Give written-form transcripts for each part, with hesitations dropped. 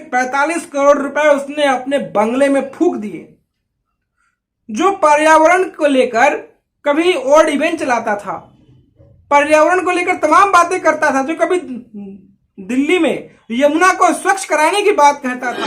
45 करोड़ रुपए उसने अपने बंगले में फूंक दिए। जो पर्यावरण को लेकर कभी ओड इवेंट चलाता था, पर्यावरण को लेकर तमाम बातें करता था, जो कभी दिल्ली में यमुना को स्वच्छ कराने की बात कहता था।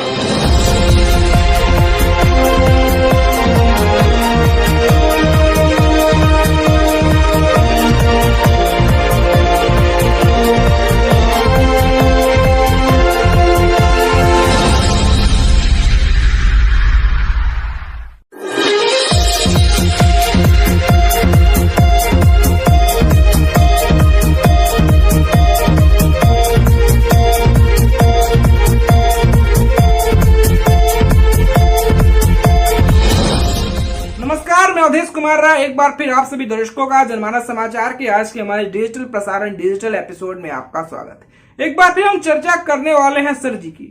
अवधेश कुमार राय एक बार फिर आप सभी दर्शकों का जनमानस समाचार के आज के हमारे डिजिटल प्रसारण डिजिटल एपिसोड में आपका स्वागत है। एक बार फिर हम चर्चा करने वाले हैं सर जी की।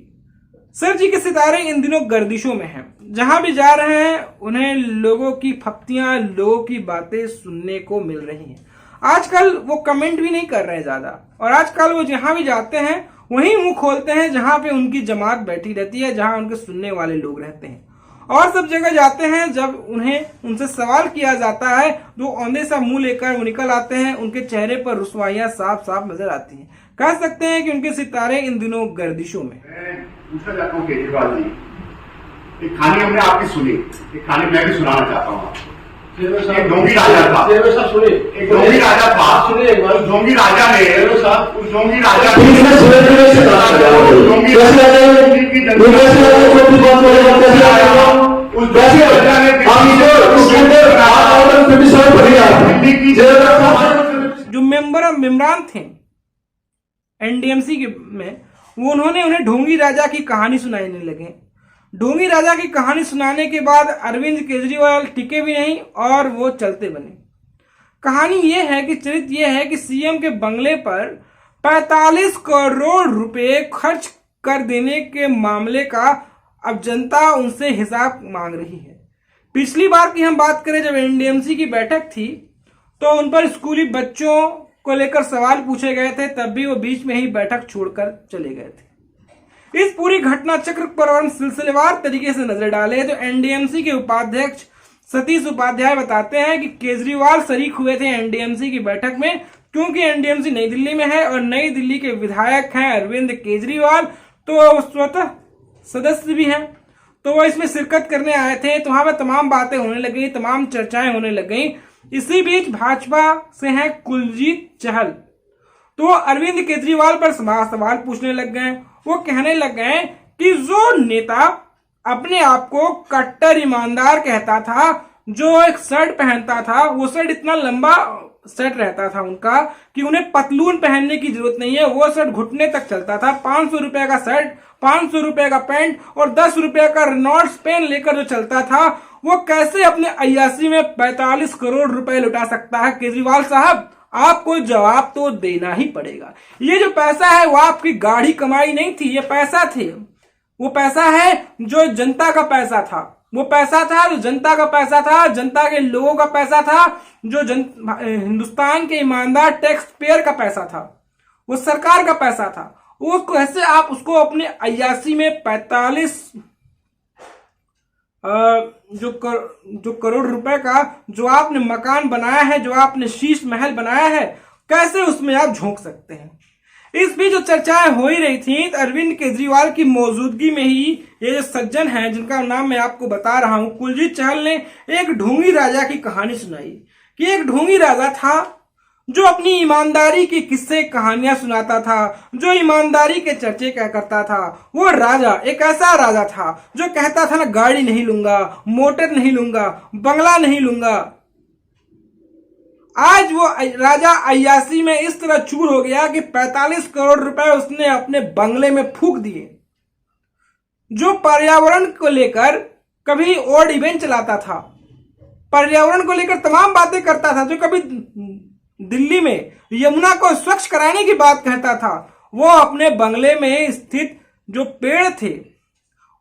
सर जी के सितारे इन दिनों गर्दिशों में हैं। जहां भी जा रहे हैं उन्हें लोगों की फप्तियां, लोगों की बातें सुनने को मिल रही हैं। आजकल वो कमेंट भी नहीं कर रहे हैं ज्यादा, और आजकल वो जहां भी जाते हैं वहीं मुंह खोलते हैं जहां पे उनकी जमात बैठी रहती है, जहां उनके सुनने वाले लोग रहते हैं। और सब जगह जाते हैं, जब उनसे सवाल किया जाता है तो औंधे सा मुंह लेकर वो निकल आते हैं। उनके चेहरे पर रुसवाइयां साफ साफ नजर आती हैं। कह सकते हैं कि उनके सितारे इन दिनों गर्दिशों में। पूछना चाहता हूँ केजरीवाल जी, एक कहानी हमने आपकी सुनी, एक कहानी मैं भी सुनाना चाहता हूँ। एक ढोंगी राजा था, एक ढोंगी राजा था, उस ढोंगी राजा ने जो मेंबरान थे एनडीएमसी के में, वो उन्हें ढोंगी राजा की कहानी सुनाने लगे। ढोंगी राजा की कहानी सुनाने के बाद अरविंद केजरीवाल टिके भी नहीं और वो चलते बने। कहानी ये है कि चरित्र ये है कि सीएम के बंगले पर 45 करोड़ रुपए खर्च कर देने के मामले का अब जनता उनसे हिसाब मांग रही है। पिछली बार की हम बात करें, जब एनडीएमसी की बैठक थी तो उन पर स्कूली बच्चों को लेकर सवाल पूछे गए थे, तब भी वो बीच में ही बैठक छोड़कर चले गए थे। इस पूरी घटना चक्र पर हम सिलसिलेवार तरीके से नजर डाले तो एनडीएमसी के उपाध्यक्ष सतीश उपाध्याय बताते हैं कि केजरीवाल शरीक हुए थे एनडीएमसी की बैठक में, क्योंकि एनडीएमसी नई दिल्ली में है और नई दिल्ली के विधायक हैं अरविंद केजरीवाल, तो वो स्वतः सदस्य भी हैं। तो वो इसमें शिरकत करने आए थे, तो वहां पर तमाम बातें होने लगी, तमाम चर्चाएं होने लग गई। इसी बीच भाजपा से हैं कुलजीत चहल, तो अरविंद केजरीवाल पर सवाल पूछने लग गए। वो कहने लग गए कि जो नेता अपने आप को कट्टर ईमानदार कहता था, जो एक शर्ट पहनता था, वो शर्ट इतना लंबा शर्ट रहता था उनका कि उन्हें पतलून पहनने की जरूरत नहीं है, वो शर्ट घुटने तक चलता था। 500 रुपए का शर्ट, 500 रुपए का पैंट और 10 रुपए का रेनॉल्ड्स पेन लेकर जो चलता था, वो कैसे अपने अय्यासी में 45 करोड़ रुपए लुटा सकता है? केजरीवाल साहब, आपको जवाब तो देना ही पड़ेगा। ये जो पैसा है वो आपकी गाढ़ी कमाई नहीं थी, ये पैसा थे, वो पैसा है जो जनता का पैसा था, वो पैसा था जो जनता का पैसा था, जनता के लोगों का पैसा था, जो हिंदुस्तान के ईमानदार टैक्स पेयर का पैसा था, वो सरकार का पैसा था। वो कैसे आप उसको अपने अय्यासी में 45 जो करोड़ रुपए का जो आपने मकान बनाया है, जो आपने शीश महल बनाया है, कैसे उसमें आप झोंक सकते हैं? इस बीच जो चर्चाएं हो ही रही थी, तो अरविंद केजरीवाल की मौजूदगी में ही ये जो सज्जन हैं, जिनका नाम मैं आपको बता रहा हूं, कुलजीत चहल ने एक ढोंगी राजा की कहानी सुनाई कि एक ढोंगी राजा था जो अपनी ईमानदारी की किस्से कहानियां सुनाता था, जो ईमानदारी के चर्चे क्या करता था। वो राजा एक ऐसा राजा था जो कहता था ना, गाड़ी नहीं लूंगा, मोटर नहीं लूंगा, बंगला नहीं लूंगा। आज वो राजा अय्यासी में इस तरह चूर हो गया कि 45 करोड़ रुपए उसने अपने बंगले में फूंक दिए। जो पर्यावरण को लेकर कभी ओड इवेंट चलाता था, पर्यावरण को लेकर तमाम बातें करता था, जो कभी दिल्ली में यमुना को स्वच्छ कराने की बात कहता था, वो अपने बंगले में स्थित जो पेड़ थे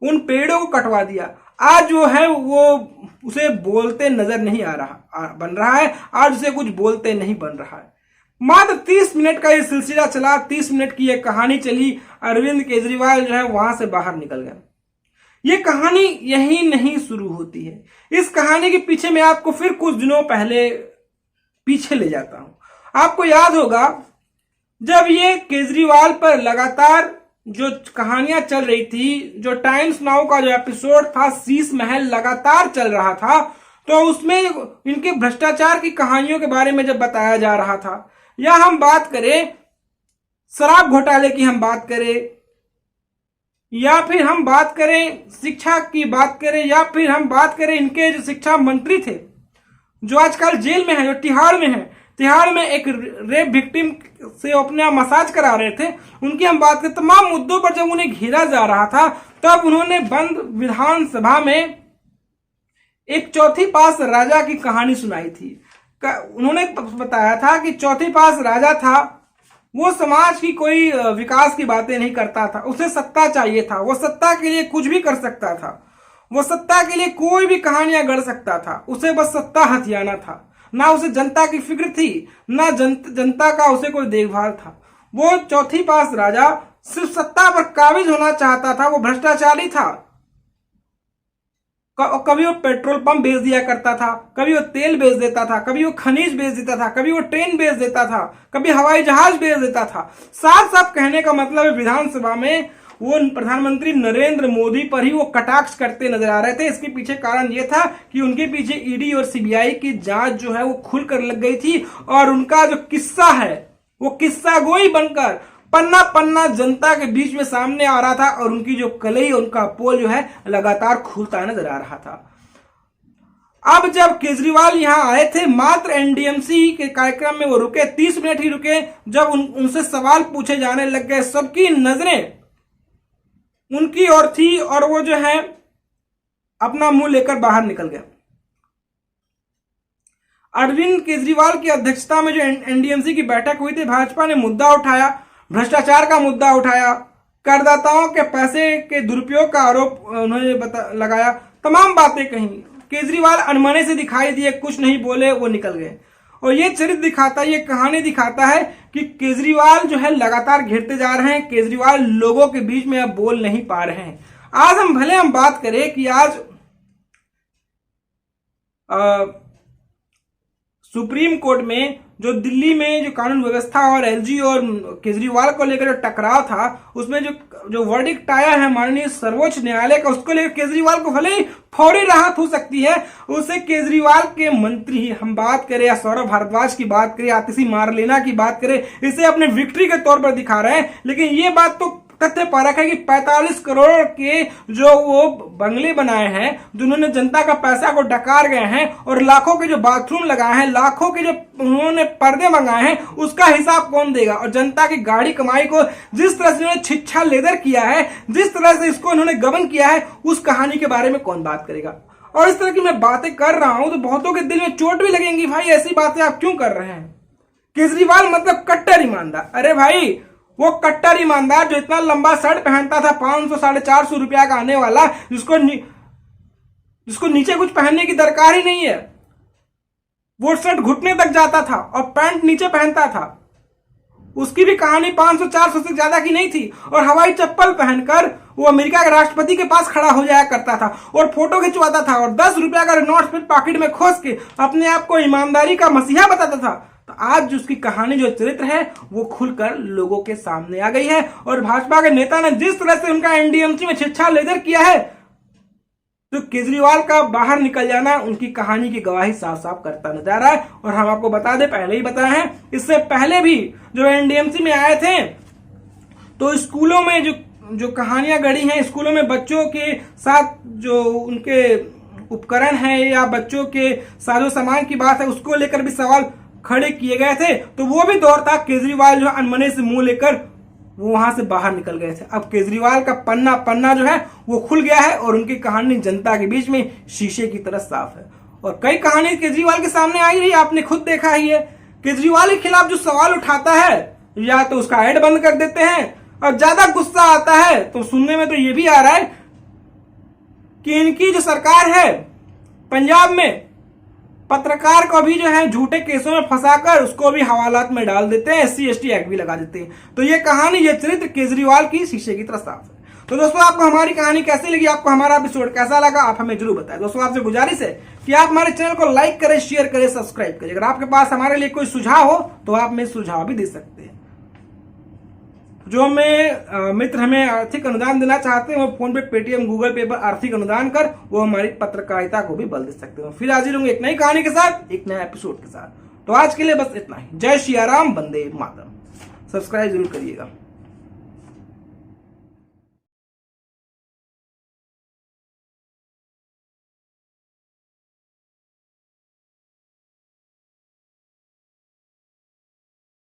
उन पेड़ों को कटवा दिया। आज जो है वो उसे बोलते नजर नहीं बन रहा है, आज उसे कुछ बोलते नहीं बन रहा है। मात्र 30 मिनट का ये सिलसिला चला, 30 मिनट की ये कहानी चली। अरविंद केजरीवाल जो है वहां से बाहर निकल गया। ये कहानी यही नहीं शुरू होती है। इस कहानी के पीछे मैं आपको फिर कुछ दिनों पहले पीछे ले जाता हूं। आपको याद होगा जब ये केजरीवाल पर लगातार जो कहानियां चल रही थी, जो टाइम्स नाउ का जो एपिसोड था शीश महल लगातार चल रहा था, तो उसमें इनके भ्रष्टाचार की कहानियों के बारे में जब बताया जा रहा था, या हम बात करें शराब घोटाले की, हम बात करें, या फिर हम बात करें शिक्षा की बात करें, या फिर हम बात करें इनके जो शिक्षा मंत्री थे जो आजकल जेल में है, जो तिहाड़ में है, तिहाड़ में एक रेप विक्टिम से अपने मसाज करा रहे थे, उनकी हम बात करें। तमाम मुद्दों पर जब उन्हें घेरा जा रहा था तब उन्होंने बंद विधानसभा में एक चौथी पास राजा की कहानी सुनाई थी। उन्होंने बताया था कि चौथी पास राजा था, वो समाज की कोई विकास की बातें नहीं करता था, उसे सत्ता चाहिए था, वो सत्ता के लिए कुछ भी कर सकता था, वो सत्ता के लिए कोई भी कहानियां गढ़ सकता था, उसे बस सत्ता हथियाना था, ना उसे जनता की फिक्र थी, ना जनता का उसे कोई देखभाल था। वो चौथी पास राजा सिर्फ सत्ता पर काबिज होना चाहता था, वो भ्रष्टाचारी था। कभी वो पेट्रोल पंप बेच दिया करता था, कभी वो तेल बेच देता था, कभी वो खनिज बेच देता था, कभी वो ट्रेन बेच देता था, कभी हवाई जहाज बेच देता था। साफ साफ कहने का मतलब है विधानसभा में वो प्रधानमंत्री नरेंद्र मोदी पर ही वो कटाक्ष करते नजर आ रहे थे। इसके पीछे कारण ये था कि उनके पीछे ईडी और सीबीआई की जांच जो है वो खुलकर लग गई थी, और उनका जो किस्सा है वो किस्सा गोई बनकर पन्ना पन्ना जनता के बीच में सामने आ रहा था, और उनकी जो कलई, उनका पोल जो है लगातार खुलता नजर आ रहा था। अब जब केजरीवाल यहां आए थे, मात्र एनडीएमसी के कार्यक्रम में वो रुके, 30 मिनट ही रुके। जब उनसे सवाल पूछे जाने लग गए, सबकी नजरें उनकी ओर थी, और वो जो है अपना मुंह लेकर बाहर निकल गया। अरविंद केजरीवाल की अध्यक्षता में जो एनडीएमसी की बैठक हुई थी, भाजपा ने मुद्दा उठाया, भ्रष्टाचार का मुद्दा उठाया, करदाताओं के पैसे के दुरुपयोग का आरोप उन्होंने लगाया, तमाम बातें कही। केजरीवाल अनमने से दिखाई दिए, कुछ नहीं बोले, वो निकल गए। और ये चरित्र दिखाता है, ये कहानी दिखाता है कि केजरीवाल जो है लगातार घिरते जा रहे हैं, केजरीवाल लोगों के बीच में अब बोल नहीं पा रहे हैं। आज हम बात करें कि आज सुप्रीम कोर्ट में जो दिल्ली में जो कानून व्यवस्था और एलजी और केजरीवाल को लेकर जो टकराव था, उसमें जो वर्डिक्ट आया है माननीय सर्वोच्च न्यायालय का, उसको लेकर केजरीवाल को भले ही फौरी राहत हो सकती है, उसे केजरीवाल के मंत्री, हम बात करें या सौरभ भारद्वाज की बात करें, आतिशी मारलेना की बात करें, इसे अपने विक्ट्री के तौर पर दिखा रहे हैं। लेकिन ये बात तो तथ्य पारक है कि 45 करोड़ के जो वो बंगले बनाए हैं, जिन्होंने जनता का पैसा को डकार गए हैं, और लाखों के जो बाथरूम लगाए हैं, लाखों के जो उन्होंने पर्दे मंगाए हैं, उसका हिसाब कौन देगा? और जनता की गाड़ी कमाई को जिस तरह से उन्होंने छिछा लेदर किया है, जिस तरह से इसको उन्होंने गबन किया है, उस कहानी के बारे में कौन बात करेगा? और इस तरह की मैं बातें कर रहा हूं तो बहुतों के दिल में चोट भी लगेंगी, भाई ऐसी बातें आप क्यों कर रहे हैं? केजरीवाल मतलब कट्टर ईमानदार। अरे भाई, वो कट्टर ईमानदार जो इतना लंबा शर्ट पहनता था 500-450 रुपया का आने वाला, जिसको नीचे कुछ पहनने की दरकार ही नहीं है, वो शर्ट घुटने तक जाता था और पैंट नीचे पहनता था, उसकी भी कहानी 500-400 से ज्यादा की नहीं थी। और हवाई चप्पल पहनकर वो अमेरिका के राष्ट्रपति के पास खड़ा हो जाया करता था और फोटो खिंचवाता था, और 10 रुपया का नोट फिर पॉकेट में खोस के अपने आप को ईमानदारी का मसीहा बताता था। तो आज उसकी कहानी, जो चरित्र है, वो खुलकर लोगों के सामने आ गई है। और भाजपा के नेता ने जिस तरह से उनका एनडीएमसी में छिछा लेदर किया है, तो केजरीवाल का बाहर निकल जाना उनकी कहानी की गवाही साफ साफ करता नजर आ रहा है। और हम आपको बता दें, पहले ही बताए हैं, इससे पहले भी जो एनडीएमसी में आए थे, तो स्कूलों में जो कहानियां गढ़ी हैं, स्कूलों में बच्चों के साथ जो उनके उपकरण है या बच्चों के साजो सामान की बात है, उसको लेकर भी सवाल खड़े किए गए थे। तो वो भी दौर था, केजरीवाल जो अनमने से मुंह लेकर वो वहां से बाहर निकल गए थे। अब केजरीवाल का पन्ना जो है वो खुल गया है, और उनकी कहानी जनता के बीच में शीशे की तरह साफ है। और कई कहानी केजरीवाल के सामने आई है, आपने खुद देखा ही है। केजरीवाल के खिलाफ जो सवाल उठाता है, या तो उसका ऐड बंद कर देते हैं, और ज्यादा गुस्सा आता है तो सुनने में तो ये भी आ रहा है कि इनकी जो सरकार है पंजाब में, पत्रकार को भी जो है झूठे केसों में फंसाकर उसको भी हवालात में डाल देते हैं, SC ST एक्ट भी लगा देते हैं। तो ये कहानी, ये चरित्र केजरीवाल की शीशे की तरह साफ है। तो दोस्तों आपको हमारी कहानी कैसी लगी, आपको हमारा एपिसोड कैसा लगा, आप हमें जरूर बताएं। दोस्तों आपसे गुजारिश है कि आप हमारे चैनल को लाइक करें, शेयर करें, सब्सक्राइब करें। अगर आपके पास हमारे लिए कोई सुझाव हो तो आप हमें सुझाव भी दे सकते हैं। जो हमें मित्र हमें आर्थिक अनुदान देना चाहते हैं वो फोन पे, पेटीएम, गूगल पे पर आर्थिक अनुदान कर वो हमारी पत्रकारिता को भी बल दे सकते हैं। फिर हाजिर होंगे एक नई कहानी के साथ, एक नया एपिसोड के साथ। तो आज के लिए बस इतना ही। जय श्री राम, वंदे मातरम। सब्सक्राइब जरूर करिएगा।